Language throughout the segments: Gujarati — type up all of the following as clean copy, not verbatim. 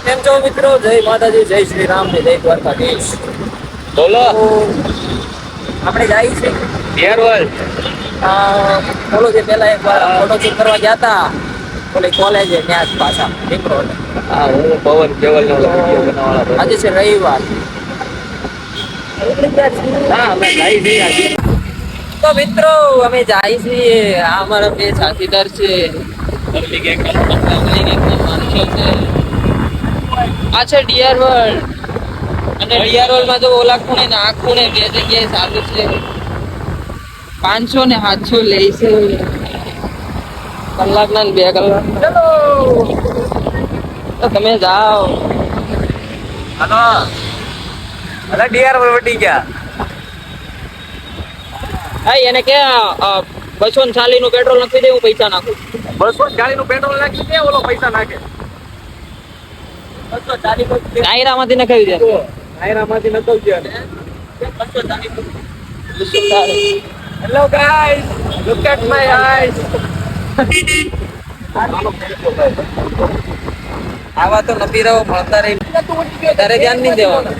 કેમ છો મિત્રો? જય માતાજી, જય શ્રી રામ ને જય દ્વારકાધીશ. બોલો. આપણે જાય છે ડિયર વર્લ્ડ. બોલો જે પેલા એક વાર ફોટોશૂટ કરવા ગયા હતા ઓલી કોલેજે ત્યાં જ પાછા નીકળો. હા, હું પવન કેવલ નો વિડીયો બનાવવાળા. આજે છે રવિવાર. હા, અમે જાય છે આજે. તો મિત્રો અમે જાય છીએ. આ અમારા બે સાથીદાર છે. પબ્લિક એક માણસો છે. આ છે ડિયર વર્લ્ડ. અને ડિયર વર્લ્ડ માં તો ઓલા ખૂણે ને આ ખૂણે બે જગ્યાએ ચાલુ છે. 500 ને 700 લે છે કલાકના ને 2 કલાક. ચલો તો તમે જાઓ. હાલો. અરે ડિયર વર્લ્ડ વટી ગયા. હા, એને કે 240 નું પેટ્રોલ નાખી દે, હું પૈસા નાખું. 240 નું પેટ્રોલ નાખી દે, ઓલો પૈસા નાખે. 240 ટાયરામાંથી નખાવી દે. આયરામાંથી નકલજો ને. 240. Hello guys, look at my eyes. આવા તો નથી રહો, મળતા રહી. તારે ધ્યાન નહીં દેવાનું.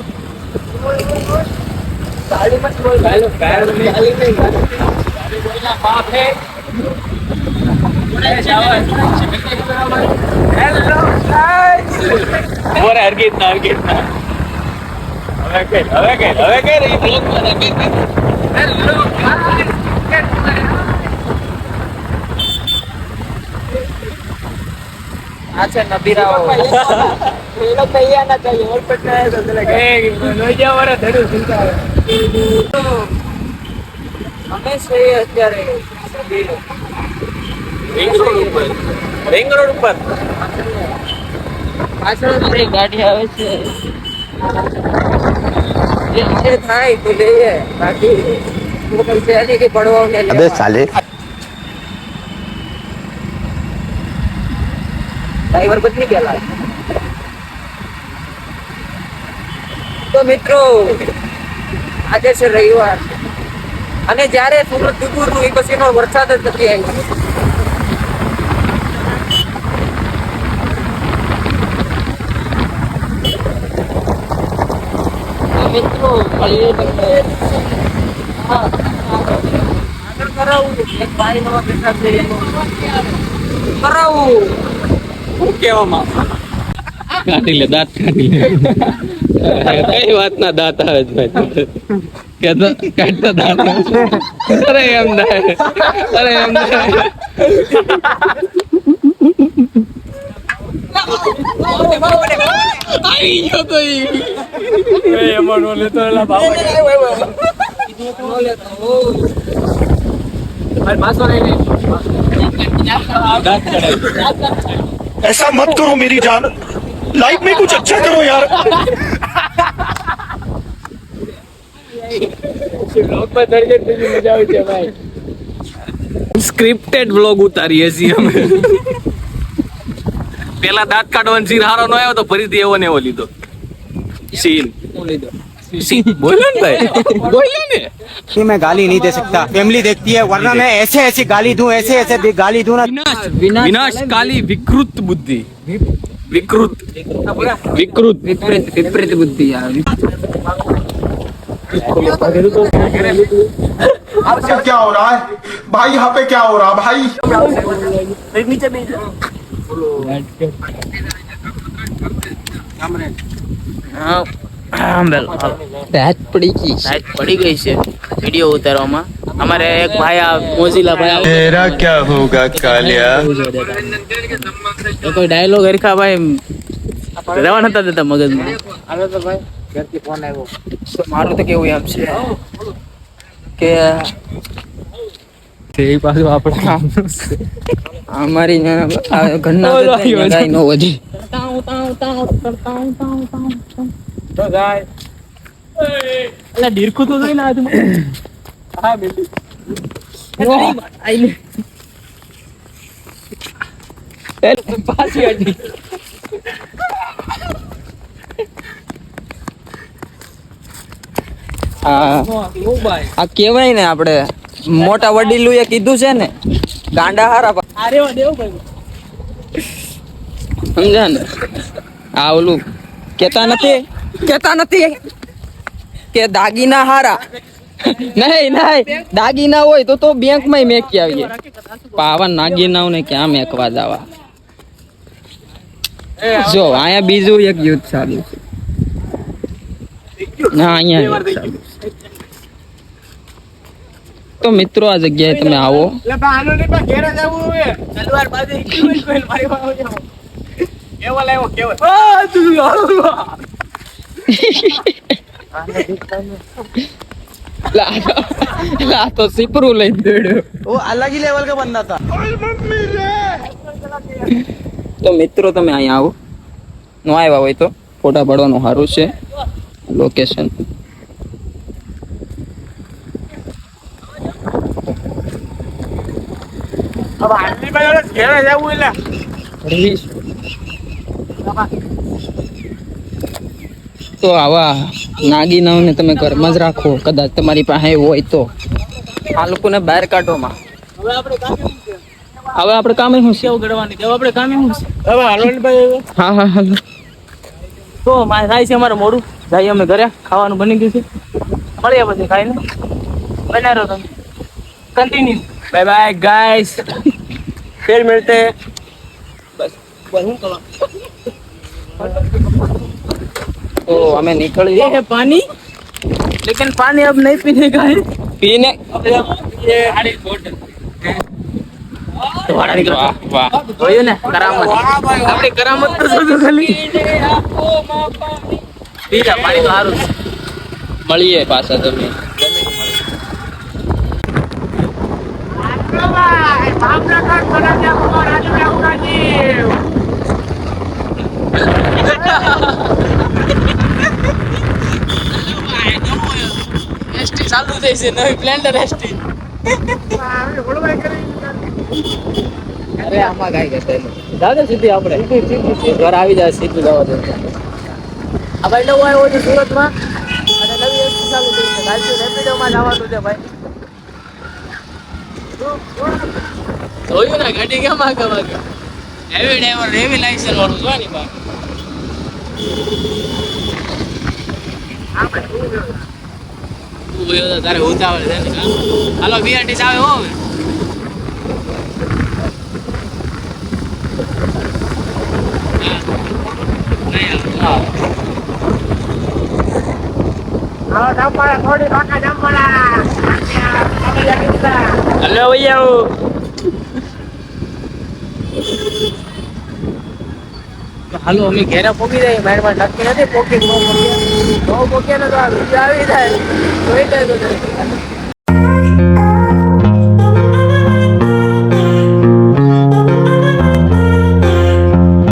આ છે નબીરાઓ. એ લોકો તૈયાર ના થાય. ઓર પટાય તો અમે છે અત્યારે રિંગ રોડ ઉપર પાછળ આપણી ગાડી આવે છે. જે થાય તો લઈએ, બાકી છે નહીં કે પડવા. अबे साले ડ્રાઈવર બદલી ગયેલા. તો મિત્રો આજે છે રવિવાર અને જ્યારે સુરત ડૂબું હતું એ પછીનો વરસાદ જ નથી આવ્યો. તો મિત્રો આગળ કરાવું એક ભાઈ નવા બેઠા છે કરાવું. શું કહેવામાં કાઢી લે, દાંત કાઢી લે. કઈ વાતના દાંત આવે છે ભાઈ? કે કાઢતા દાંત આવે. અરે એમ ના, અરે એમ ના. આવી ગયો તો એમાં નો લેતો એલા બાબા. ऐसा मत करो मेरी जान, लाइफ में कुछ अच्छा करो यार. સ્ક્રિપ્ટેડ વ્લોગ ઉતારીએ છીએ અમે. પેલા દાંત કાઢવાનો સીન હારો ન આવ્યો તો ફરીથી એવો ને એવો લીધો સીન. બોલો ને ભાઈ, બોલો ને. कि मैं गाली नहीं दे सकता, फैमिली देखती है, वरना मैं ऐसे ऐसे गाली दूं, ऐसे ऐसे गाली दूं ना. વિનાશકાલી વિકૃત બુદ્ધિ. વિકૃત વિકૃત વિપરીત બુદ્ધિ આવે. क्या हो रहा है भाई? यहाँ पे क्या हो रहा है भाई? રાત પડી ગઈ છે વિડીયો ઉતારવામાં. અમારે એક ભાઈ આ મોઝીલા ભાઈ तेरा क्या होगा कालिया? કોઈ ડાયલોગ હરખા ભાઈ રહેવા નતા દેતા મગજમાં. મારું તો કેવું એમ છે કે અમારી ઘરના ગાય નો વધી. ડીરખું તો જોઈને પાછી હટી. આ કેવાય ને આપણે મોટા વડીલું એ કીધું છે ને, ગાંડા હારા સમજા ને. આ ઓલું કેતા નથી કે દાગીના હારા નહીં દાગીના હોય તો બેંકમાં મેકી આવીએ પાવા નાગીનાઓને ક્યાં મેકવા જવા જો અહીંયા બીજું એક યુદ્ધ ચાલુ છે ના અહીંયા યુદ્ધ ચાલુ છે. તો મિત્રો આ જગ્યાએ તમે આવો લા તો સિપરું લઈ દોડ્યો वो अलग ही लेवल का बंदा था તો મિત્રો તમે અહીંયા આવો ન આવ્યા હોય તો ફોટા પાડવાનું સારું છે લોકેશન अब आदमी भाई घेरा जाऊ એટલે તો આવા નાગીનાઓને તમે ઘરમાં જ રાખો કદાચ તમારી પાસે હોય તો આ લોકોને બહાર કાઢોમાં હવે આપણે કામે શું છે હવે હાલવાની ભાઈ હા હાલો તો મારે થાય છે અમારે મોડું જઈએ અમે ઘરે ખાવાનું બની ગયું છે મળીએ પછી ખાઈને બના રહો તમે કન્ટિન્યુ બાય બાય ગાઈસ फिर मिलते हैं बस તો અમે નીકળી ये है पानी लेकिन पानी अब नहीं पीने का है પીને अब ये हरी बोतल वाह વાહ જોયું ને કરામત આપણી કરામત તો જોજો ખાલી પીજા પાણી તો સારું છે મળીએ પાછા તમે એસટી ચાલુ થઈ છે નવી સ્પ્લેન્ડર એસટી અરે આમાં કાઈ કહેતા દાદા સીધી આપણે ઘર આવી જાય સીધું જવા દે આ ભાઈ નવું આવ્યો છે સુરતમાં અને નવી એસટી ચાલુ થઈ છે કાલથી રેપિડોમાં જવાનું છે ભાઈ જોયું ને ગાડી કેમ આગળ વાગે હેવી ડ્રાઈવર હેવી લાઇસન્સ વાળું જોવાની બા તારે ઉતાવળ છે ને હાલો બીઆરટી આવે હો હવે હલો ભૈયા હાલો અમે ઘેરા પોકી જાય મારી પાસે નક્કી નથી પોકી ન પોકી ને તો આ બીજા આવી જાય જોઈ જાય તો